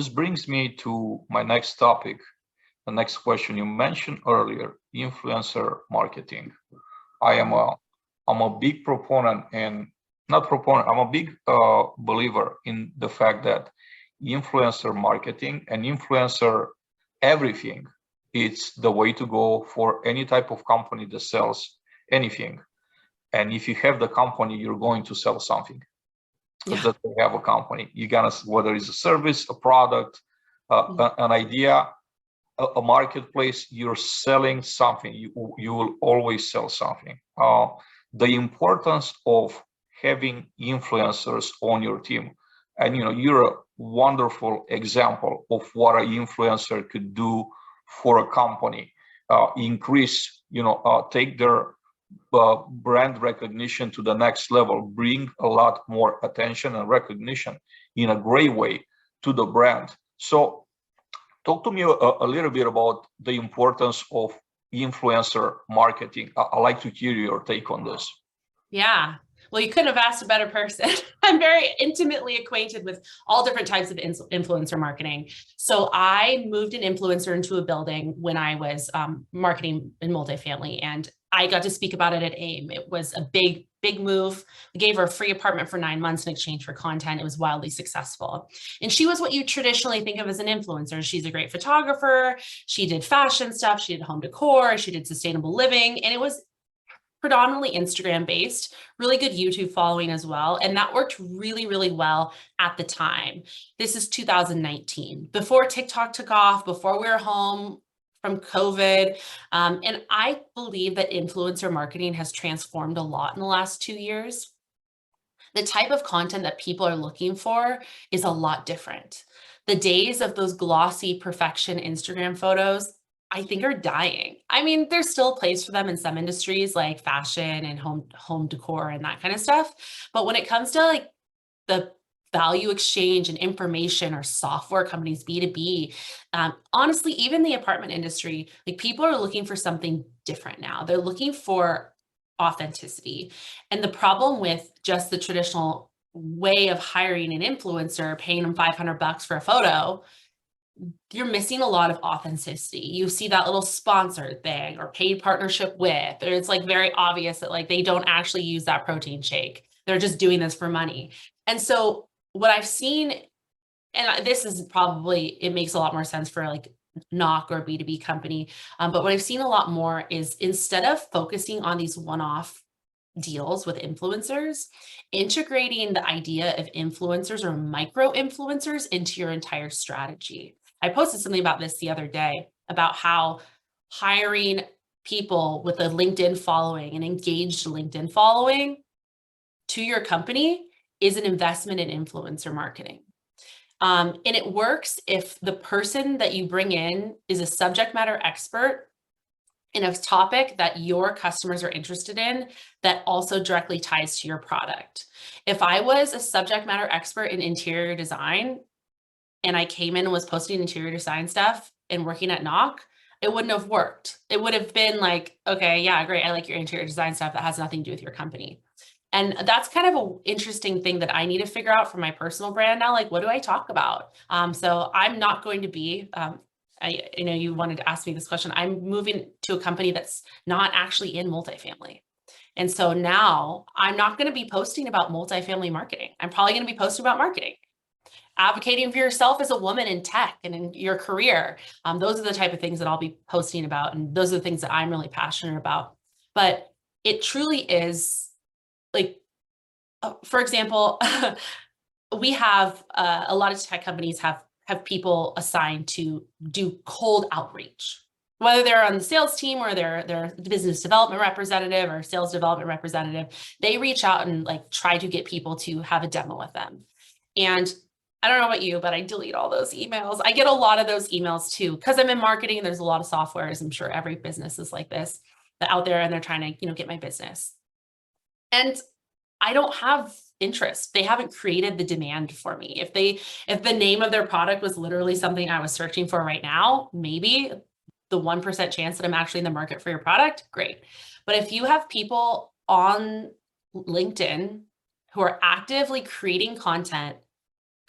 This brings me to my next topic, the next question you mentioned earlier, influencer marketing. I'm a big proponent and not proponent, I'm a big believer in the fact that influencer marketing and influencer everything, it's the way to go for any type of company that sells anything. And if you have the company, you're going to sell something. Because that they have a company, you gotta, whether it's a service, a product, an idea, a marketplace, you're selling something. You will always sell something. The importance of having influencers on your team, and you're a wonderful example of what an influencer could do for a company. Increase, take their brand recognition to the next level, bring a lot more attention and recognition in a great way to the brand. So talk to me a little bit about the importance of influencer marketing. I'd like to hear your take on this. Yeah. Well, you couldn't have asked a better person. I'm very intimately acquainted with all different types of influencer marketing. So I moved an influencer into a building when I was marketing in multifamily, and I got to speak about it at AIM. It was a big, big move. We gave her a free apartment for 9 months in exchange for content. It was wildly successful. And she was what you traditionally think of as an influencer. She's a great photographer. She did fashion stuff. She did home decor. She did sustainable living. And it was predominantly Instagram based, really good YouTube following as well. And that worked really, really well at the time. This is 2019, before TikTok took off, before we were home from COVID. And I believe that influencer marketing has transformed a lot in the last 2 years. The type of content that people are looking for is a lot different. The days of those glossy perfection Instagram photos, I think, are dying. I mean, there's still a place for them in some industries like fashion and home decor and that kind of stuff. But when it comes to like the value exchange and information or software companies, B2B, honestly, even the apartment industry, like people are looking for something different now. They're looking for authenticity. And the problem with just the traditional way of hiring an influencer, paying them $500 for a photo, you're missing a lot of authenticity. You see that little sponsored thing or paid partnership with, or it's like very obvious that like they don't actually use that protein shake. They're just doing this for money. And so what I've seen, and this is probably, it makes a lot more sense for like NOC or B2B company. But what I've seen a lot more is instead of focusing on these one-off deals with influencers, integrating the idea of influencers or micro influencers into your entire strategy. I posted something about this the other day about how hiring people with a LinkedIn following, an engaged LinkedIn following to your company is an investment in influencer marketing. And it works if the person that you bring in is a subject matter expert in a topic that your customers are interested in that also directly ties to your product. If I was a subject matter expert in interior design and I came in and was posting interior design stuff and working at NOC, it wouldn't have worked. It would have been like, okay, yeah, great. I like your interior design stuff. That has nothing to do with your company. And that's kind of an interesting thing that I need to figure out for my personal brand now. Like, what do I talk about? So I'm not going to be, you wanted to ask me this question. I'm moving to a company that's not actually in multifamily. And so now I'm not going to be posting about multifamily marketing. I'm probably going to be posting about marketing, advocating for yourself as a woman in tech and in your career. Those are the type of things that I'll be posting about. And those are the things that I'm really passionate about. But it truly is like, for example, we have a lot of tech companies have people assigned to do cold outreach, whether they're on the sales team or they're the business development representative or sales development representative. They reach out and like try to get people to have a demo with them. And I don't know about you, but I delete all those emails. I get a lot of those emails too, because I'm in marketing. There's a lot of softwares. I'm sure every business is like this, that out there, and they're trying to, get my business. And I don't have interest. They haven't created the demand for me. If the name of their product was literally something I was searching for right now, maybe the 1% chance that I'm actually in the market for your product, great. But if you have people on LinkedIn who are actively creating content,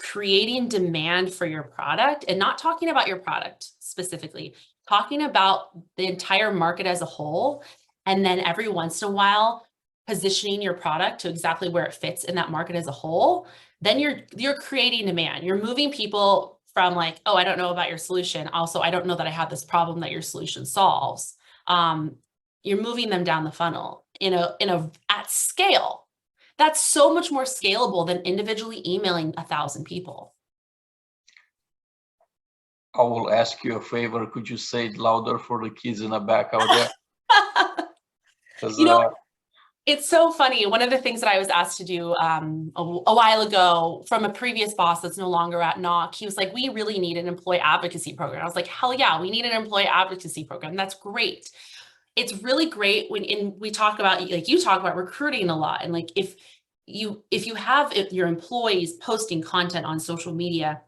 creating demand for your product, and not talking about your product specifically, talking about the entire market as a whole. And then every once in a while, positioning your product to exactly where it fits in that market as a whole, then you're creating demand. You're moving people from like, oh, I don't know about your solution. Also, I don't know that I have this problem that your solution solves. You're moving them down the funnel at scale. That's so much more scalable than individually emailing 1,000 people. I will ask you a favor. Could you say it louder for the kids in the back out there? You know, it's so funny. One of the things that I was asked to do a while ago from a previous boss that's no longer at Knock, he was like, we really need an employee advocacy program. I was like, hell yeah, we need an employee advocacy program. That's great. It's really great when we talk about, like you talk about recruiting a lot. And like, if you have your employees posting content on social media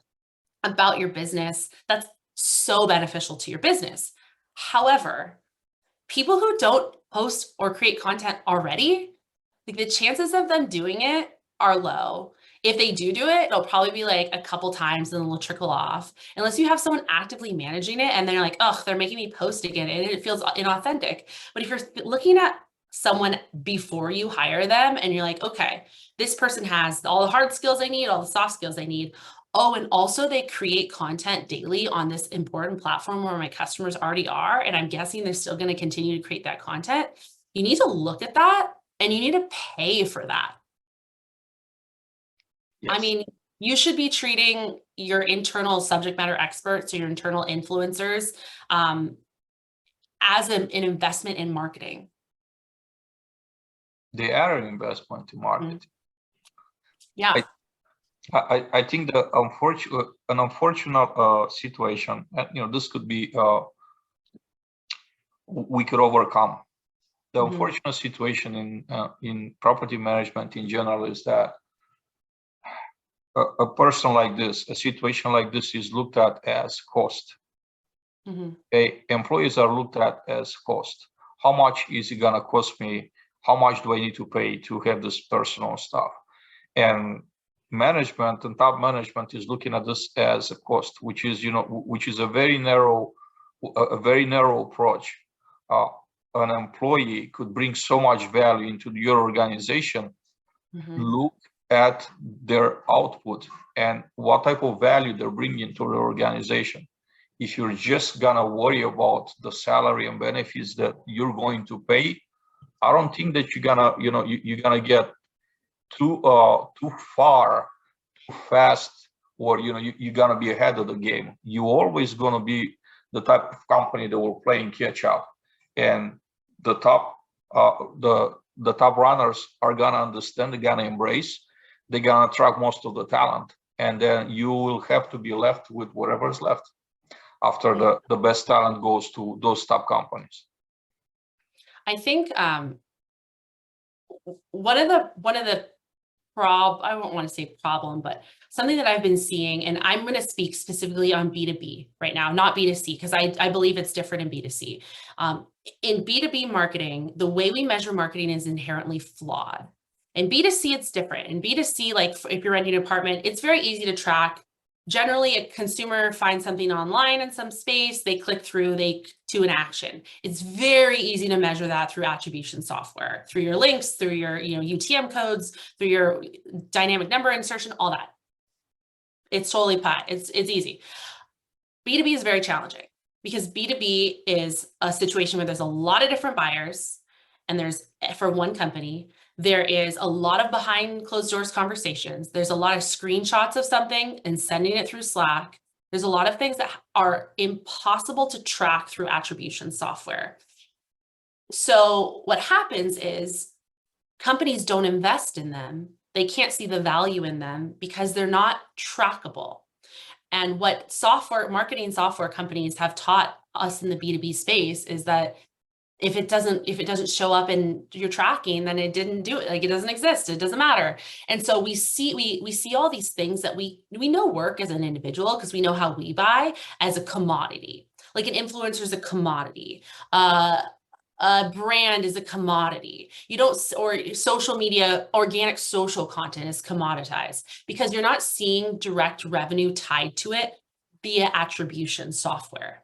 about your business, that's so beneficial to your business. However, people who don't post or create content already, like the chances of them doing it are low. If they do it, it'll probably be like a couple times and then it'll trickle off. Unless you have someone actively managing it and they're like, oh, they're making me post again and it feels inauthentic. But if you're looking at someone before you hire them and you're like, okay, this person has all the hard skills I need, all the soft skills I need. Oh, and also they create content daily on this important platform where my customers already are. And I'm guessing they're still going to continue to create that content. You need to look at that and you need to pay for that. Yes. I mean, you should be treating your internal subject matter experts or your internal influencers as an investment in marketing. They are an investment in marketing. Yeah. I think the unfortunate situation, this could be, we could overcome. The unfortunate situation in property management in general is that a person like this, a situation like this is looked at as cost. Employees are looked at as cost. How much is it gonna cost me? How much do I need to pay to have this personal stuff? And management and top management is looking at this as a cost, which is a very narrow approach. An employee could bring so much value into your organization. Look at their output and what type of value they're bringing to the organization. If you're just gonna worry about the salary and benefits that you're going to pay, I don't think that you're gonna get too far, too fast, or you're gonna be ahead of the game. You're always gonna be the type of company that will play and catch up, and the top top runners are gonna understand, they're gonna embrace, they're gonna attract most of the talent, and then you will have to be left with whatever's left after the best talent goes to those top companies. I think one of the I won't want to say problem, but something that I've been seeing, and I'm going to speak specifically on B2B right now, not B2C, because I believe it's different in B2C. In B2B marketing, the way we measure marketing is inherently flawed. In B2C, it's different. In B2C, like if you're renting an apartment, it's very easy to track. Generally, a consumer finds something online in some space, they click through, to an action. It's very easy to measure that through attribution software, through your links, through your UTM codes, through your dynamic number insertion, all that. It's totally pie. It's easy. B2B is very challenging because B2B is a situation where there's a lot of different buyers, and there's, for one company, there is a lot of behind closed doors conversations. There's a lot of screenshots of something and sending it through Slack. There's a lot of things that are impossible to track through attribution software. So what happens is companies don't invest in them. They can't see the value in them because they're not trackable. And what marketing software companies have taught us in the B2B space is that if it doesn't show up in your tracking, then it didn't do it. Like, it doesn't exist. It doesn't matter. And so we see all these things that we know work as an individual because we know how we buy as a commodity. Like an influencer is a commodity. a brand is a commodity. You don't, or social media, organic social content is commoditized because you're not seeing direct revenue tied to it via attribution software.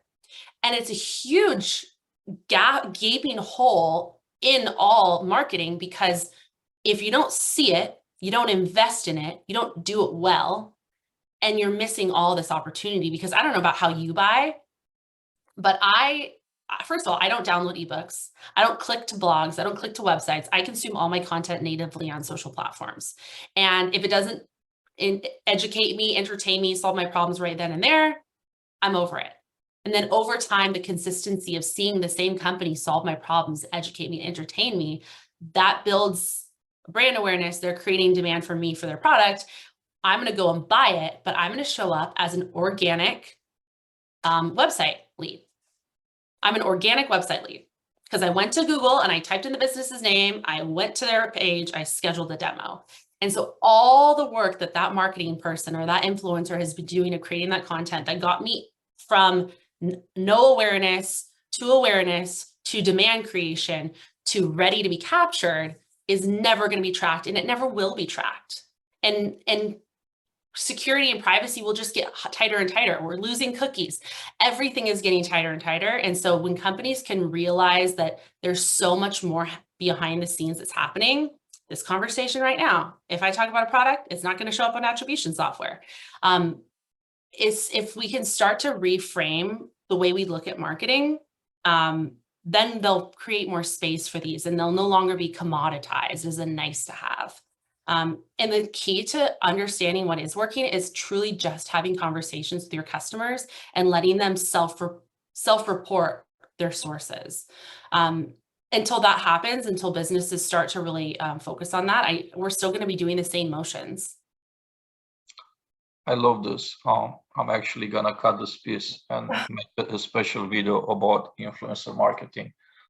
And it's a huge gaping hole in all marketing, because if you don't see it, you don't invest in it, you don't do it well, and you're missing all this opportunity. Because I don't know about how you buy, but first of all, I don't download ebooks. I don't click to blogs. I don't click to websites. I consume all my content natively on social platforms. And if it doesn't educate me, entertain me, solve my problems right then and there, I'm over it. And then over time, the consistency of seeing the same company solve my problems, educate me, entertain me, that builds brand awareness. They're creating demand for me for their product. I'm going to go and buy it, but I'm going to show up as an organic website lead. I'm an organic website lead because I went to Google and I typed in the business's name. I went to their page. I scheduled a demo. And so all the work that that marketing person or that influencer has been doing of creating that content that got me from no awareness to demand creation to ready to be captured is never going to be tracked, and it never will be tracked. And security and privacy will just get tighter and tighter. We're losing cookies. Everything is getting tighter and tighter. And so when companies can realize that there's so much more behind the scenes that's happening, this conversation right now, if I talk about a product, it's not going to show up on attribution software. If we can start to reframe the way we look at marketing, then they'll create more space for these, and they'll no longer be commoditized as a nice to have. And the key to understanding what is working is truly just having conversations with your customers and letting them self-report their sources. Until that happens, until businesses start to really focus on that, we're still going to be doing the same motions. I love this. I'm actually gonna cut this piece and make a special video about influencer marketing.